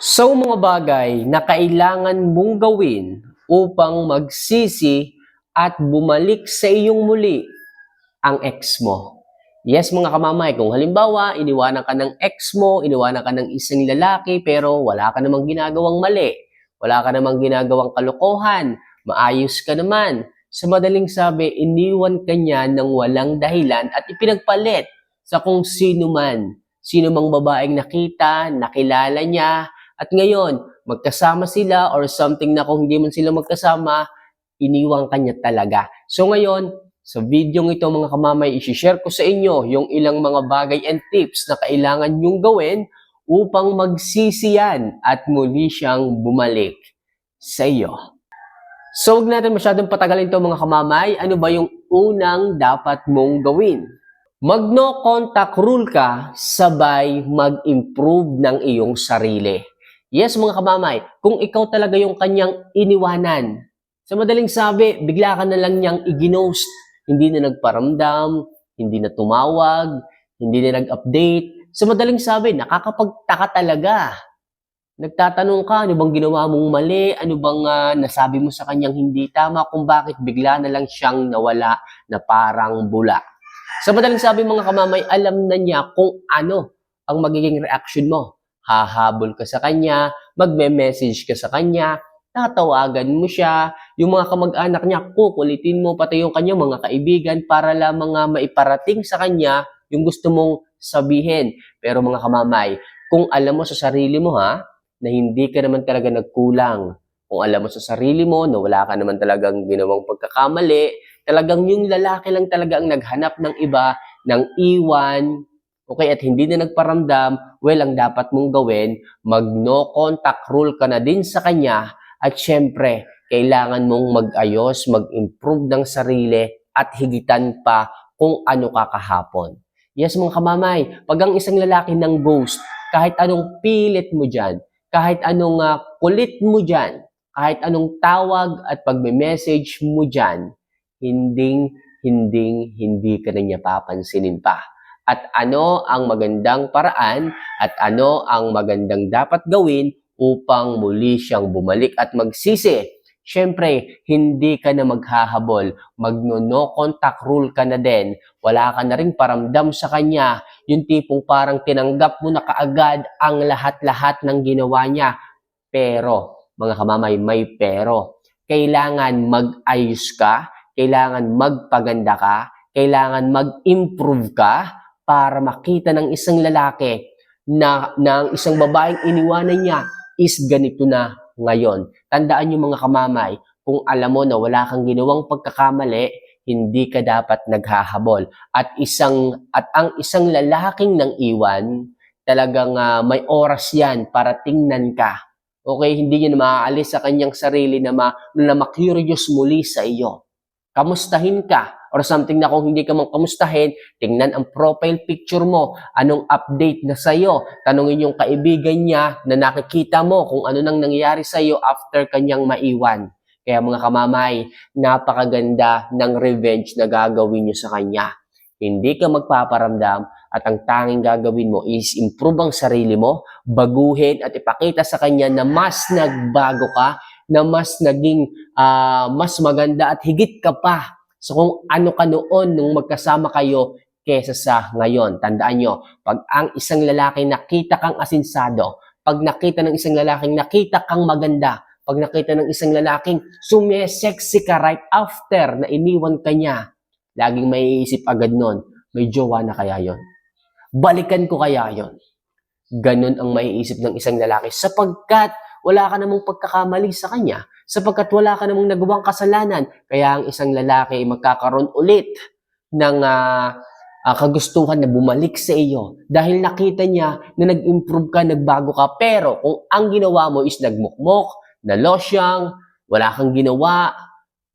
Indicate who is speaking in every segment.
Speaker 1: So mga bagay na kailangan mong gawin upang magsisi at bumalik sa iyong muli ang ex mo. Yes mga kamamay, kung halimbawa iniwanan ka ng ex mo, iniwanan ka ng isang lalaki pero wala ka namang ginagawang mali, wala ka namang ginagawang kalokohan, maayos ka naman. Sa madaling sabi, iniwan ka niya ng walang dahilan at ipinagpalit sa kung sino man. Sino mang babaeng nakita, nakilala niya, at ngayon, magkasama sila or something na kung hindi man sila magkasama, iniwang kanya talaga. So ngayon, sa video ito mga kamamay, isi-share ko sa inyo yung ilang mga bagay and tips na kailangan nyong gawin upang magsisiyan at muli siyang bumalik sa iyo. So huwag natin masyadong patagalin ito mga kamamay. Ano ba yung unang dapat mong gawin? Mag-no contact rule ka, sabay mag-improve ng iyong sarili. Yes, mga kamamay, kung ikaw talaga yung kanyang iniwanan, sa madaling sabi, bigla ka na lang niyang i-ghost. Hindi na nagparamdam, hindi na tumawag, hindi na nag-update. Sa madaling sabi, nakakapagtaka talaga. Nagtatanong ka, ano bang ginawa mong mali? Ano bang nasabi mo sa kanyang hindi tama? Kung bakit bigla na lang siyang nawala na parang bula. Sa madaling sabi mga kamamay, alam na niya kung ano ang magiging reaction mo. Hahabol ka sa kanya, magme-message ka sa kanya, tatawagan mo siya, yung mga kamag-anak niya, kukulitin mo, pati yung kanyang mga kaibigan para lamang maiparating sa kanya yung gusto mong sabihin. Pero mga kamamay, kung alam mo sa sarili mo na hindi ka naman talaga nagkulang, kung alam mo sa sarili mo na wala ka naman talagang ginawang pagkakamali, talagang yung lalaki lang talaga ang naghanap ng iba, ng iwan, okay, at hindi na nagparamdam, well, ang dapat mong gawin, mag-no contact rule ka na din sa kanya, at syempre, kailangan mong mag-ayos, mag-improve ng sarili, at higitan pa kung ano ka kahapon. Yes, mga kamamay, pag ang isang lalaki ng ghost, kahit anong pilit mo dyan, kahit anong kulit mo dyan, kahit anong tawag at pagme-message mo dyan, hindi ka na niya papansinin pa. At ano ang magandang paraan at ano ang magandang dapat gawin upang muli siyang bumalik at magsisi? Siyempre, hindi ka na maghahabol. Magno-no contact rule ka na din. Wala ka na rin paramdam sa kanya. Yung tipong parang tinanggap mo na kaagad ang lahat-lahat ng ginawa niya. Pero, mga kamamay, may pero. Kailangan mag-ayos ka, kailangan magpaganda ka, kailangan mag-improve ka para makita ng isang lalaki na ng isang babaeng iniwanan niya is ganito na ngayon. Tandaan niyo mga kamamay, kung alam mo na wala kang ginawang pagkakamali, hindi ka dapat naghahabol. At ang isang lalaking nang iwan, talagang may oras yan para tingnan ka. Okay, hindi niya na maaalis sa kanyang sarili na ma-curious muli sa iyo. Kamustahin ka or something na kung hindi ka man kamustahin, tingnan ang profile picture mo, anong update na sa'yo, tanungin yung kaibigan niya na nakikita mo kung ano nang nangyayari sa'yo after kanyang maiwan. Kaya mga kamamay, napakaganda ng revenge na gagawin niyo sa kanya. Hindi ka magpaparamdam at ang tanging gagawin mo is improve ang sarili mo, baguhin at ipakita sa kanya na mas nagbago ka, na mas naging mas maganda at higit ka pa so kung ano ka noon nung magkasama kayo kesa sa ngayon. Tandaan nyo, pag ang isang lalaki nakita kang asinsado, pag nakita ng isang lalaking nakita kang maganda, pag nakita ng isang lalaking sumesexy ka right after na iniwan ka niya, laging may iisip agad nun, may jowa na kaya yon? Balikan ko kaya yon? Ganon ang maiisip ng isang lalaki sapagkat wala ka namang pagkakamali sa kanya, sapagkat wala ka namang nagawang kasalanan, kaya ang isang lalaki ay magkakaroon ulit ng kagustuhan na bumalik sa iyo dahil nakita niya na nag-improve ka, nagbago ka, pero kung ang ginawa mo is nagmukmok, nalosyang, wala kang ginawa,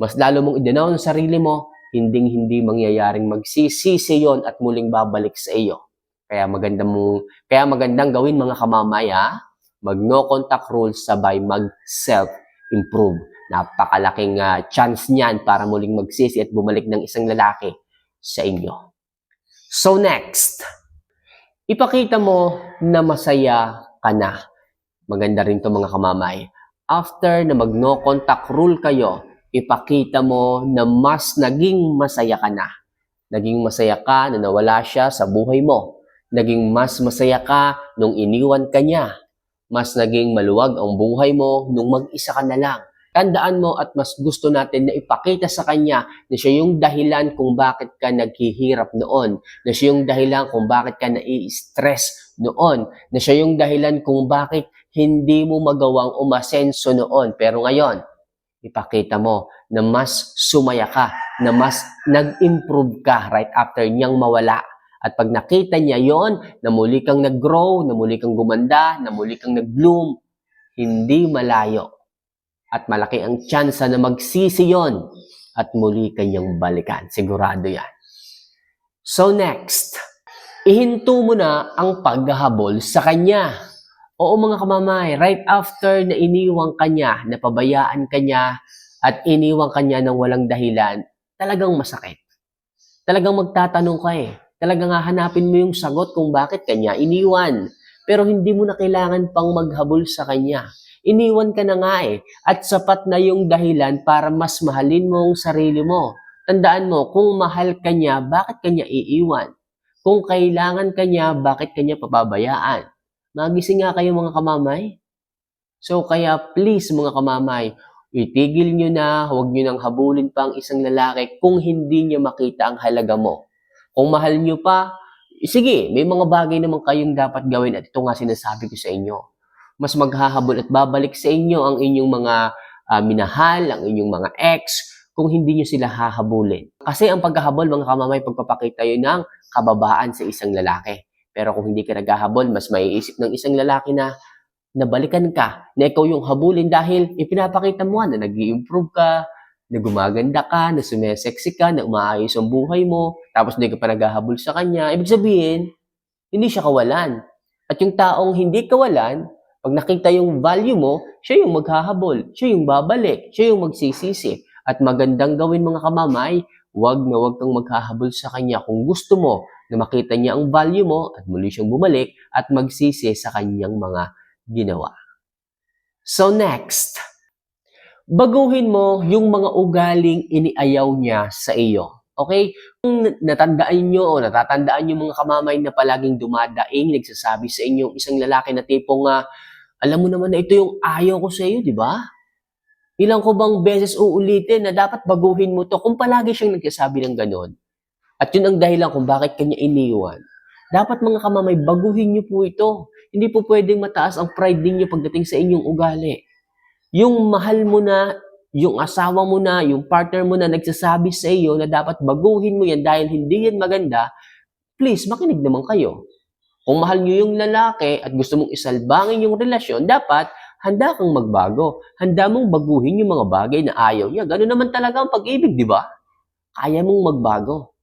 Speaker 1: mas lalo mong idanaw ang sarili mo, hindi mangyayaring magsisisi yon at muling babalik sa iyo. Kaya magandang gawin mga kamamaya, mag-no contact rules sabay mag-self-improve. Napakalaking chance niyan para muling magsisi at bumalik ng isang lalaki sa inyo. So next, ipakita mo na masaya ka na. Maganda rin to mga kamamay. After na mag-no contact rule kayo, ipakita mo na mas naging masaya ka na. Naging masaya ka na nawala siya sa buhay mo. Naging mas masaya ka nung iniwan ka niya. Mas naging maluwag ang buhay mo nung mag-isa ka na lang. Tandaan mo at mas gusto natin na ipakita sa kanya na siya yung dahilan kung bakit ka naghihirap noon. Na siya yung dahilan kung bakit ka nai-stress noon. Na siya yung dahilan kung bakit hindi mo magawang umasenso noon. Pero ngayon, ipakita mo na mas sumaya ka, na mas nag-improve ka right after niyang mawala. At pag nakita niya yon, na muli kang nag-grow, na muli kang gumanda, na muli kang nag-bloom, hindi malayo. At malaki ang tsansa na magsisi yon at muli kanyang balikan. Sigurado yan. So next, ihinto mo na ang paghahabol sa kanya. Oo mga kamamay, right after na iniwang kanya, napabayaan kanya, at iniwang kanya ng walang dahilan, talagang masakit. Talagang magtatanong ka eh. Talagang hahanapin mo yung sagot kung bakit kanya iniwan. Pero hindi mo na kailangan pang maghabol sa kanya. Iniwan ka na nga eh. At sapat na yung dahilan para mas mahalin mo ang sarili mo. Tandaan mo, kung mahal ka niya, bakit kanya iiwan? Kung kailangan ka niya, bakit kanya papabayaan? Magising nga kayo mga kamamay. So kaya please mga kamamay, itigil nyo na, huwag nyo nang habulin pa ang isang lalaki kung hindi niya makita ang halaga mo. Kung mahal nyo pa, sige, may mga bagay naman kayong dapat gawin at ito nga sinasabi ko sa inyo. Mas maghahabol at babalik sa inyo ang inyong mga minahal, ang inyong mga ex, kung hindi nyo sila hahabulin. Kasi ang paghahabol, mga kamamay, pagpapakita yun ng kababaan sa isang lalaki. Pero kung hindi ka naghahabol, mas maiisip ng isang lalaki na nabalikan ka, na ikaw yung habulin dahil ipinapakita mo na nag-i-improve ka, na gumaganda ka, na sumesexy ka, na umaayos ang buhay mo, tapos hindi ka pa naghahabol sa kanya. Ibig sabihin, hindi siya kawalan. At yung taong hindi kawalan, pag nakita yung value mo, siya yung maghahabol, siya yung babalik, siya yung magsisisi. At magandang gawin mga kamamay, wag na wag kang maghahabol sa kanya kung gusto mo na makita niya ang value mo at muli siyang bumalik at magsisi sa kanyang mga ginawa. So next, baguhin mo yung mga ugaling iniayaw niya sa iyo. Okay? Kung natandaan nyo o natatandaan nyo mga kamamay na palaging dumadaing, nagsasabi sa inyo isang lalaki na tipong alam mo naman na ito yung ayaw ko sa iyo, di ba? Ilang ko bang beses uulitin na dapat baguhin mo to kung palagi siyang nagsasabi ng ganon. At yun ang dahilan kung bakit kanya iniwan. Dapat mga kamamay, baguhin niyo po ito. Hindi po pwedeng mataas ang pride ninyo pagdating sa inyong ugali. Yung mahal mo na, yung asawa mo na, yung partner mo na nagsasabi sa iyo na dapat baguhin mo yan dahil hindi yan maganda, please, makinig naman kayo. Kung mahal niyo yung lalaki at gusto mong isalbangin yung relasyon, dapat handa kang magbago. Handa mong baguhin yung mga bagay na ayaw niya. Ganun naman talaga ang pag-ibig, di ba? Kaya mong magbago.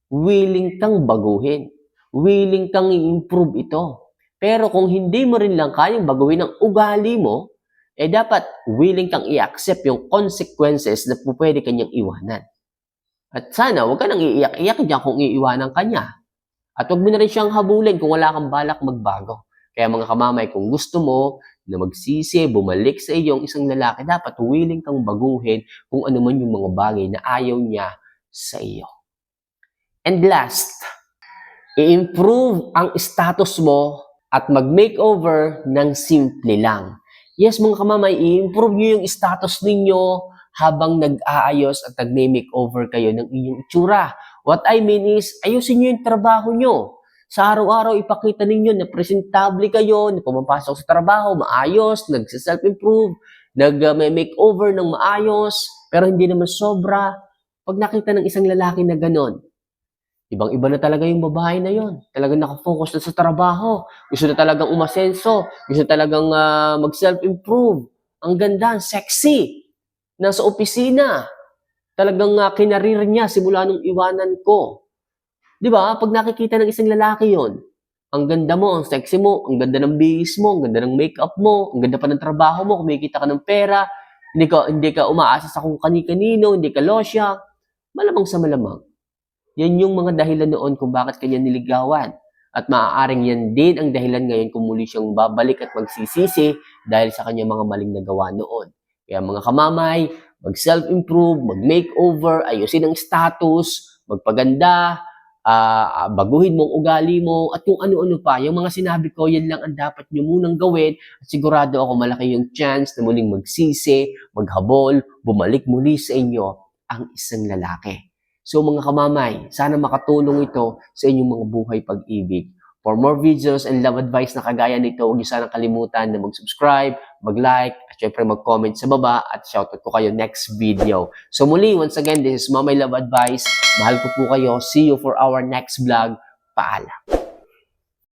Speaker 1: Willing kang baguhin. Willing kang i-improve ito. Pero kung hindi mo rin lang kayang baguhin ang ugali mo, dapat willing kang i-accept yung consequences na pwede kanyang iwanan. At sana, huwag ka nang iiyak-iyak dyan kung iiwanan kanya. At huwag mo na rin siyang habulin kung wala kang balak magbago. Kaya mga kamamay, kung gusto mo na magsisi, bumalik sa iyong isang lalaki, dapat willing kang baguhin kung ano man yung mga bagay na ayaw niya sa iyo. And last, i-improve ang status mo at mag-makeover ng simple lang. Yes, mga kamamay, i-improve nyo yung status ninyo habang nag-aayos at nag-makeover kayo ng inyong itsura. What I mean is, ayusin nyo yung trabaho nyo. Sa araw-araw, ipakita ninyo na presentable kayo, na pumapasok sa trabaho, maayos, nag-self-improve, nag-makeover ng maayos, pero hindi naman sobra. Pag nakita ng isang lalaki na ganon, ibang-iba na talaga yung babae na yon. Talagang nakafocus na sa trabaho. Gusto na talagang umasenso. Gusto na talagang mag-self-improve. Ang ganda, ang sexy. Nasa opisina. Talagang kinarir niya simula nung iwanan ko. Di ba? Pag nakikita ng isang lalaki yon, ang ganda mo, ang sexy mo, ang ganda ng bihis mo, ang ganda ng makeup mo, ang ganda pa ng trabaho mo, kumikita ka ng pera, hindi ka umaasa sa kung kani-kanino, hindi ka losya. Malamang sa malamang. Yan yung mga dahilan noon kung bakit kanya niligawan. At maaaring yan din ang dahilan ngayon kung muli siyang babalik at magsisisi dahil sa kanyang mga maling nagawa noon. Kaya mga kamamay, mag-self-improve, mag-makeover, ayusin ang status, magpaganda, baguhin mo ang ugali mo, at kung ano-ano pa. Yung mga sinabi ko, yan lang ang dapat nyo munang gawin. At sigurado ako malaki yung chance na muling magsisi, maghabol, bumalik muli sa inyo ang isang lalaki. So mga kamamay, sana makatulong ito sa inyong mga buhay pag-ibig. For more videos and love advice na kagaya nito, huwag niyo sanang kalimutan na mag-subscribe, mag-like, at syempre mag-comment sa baba at shoutout ko kayo next video. So muli, once again, this is Mamay Love Advice. Mahal ko po kayo. See you for our next vlog. Paalam.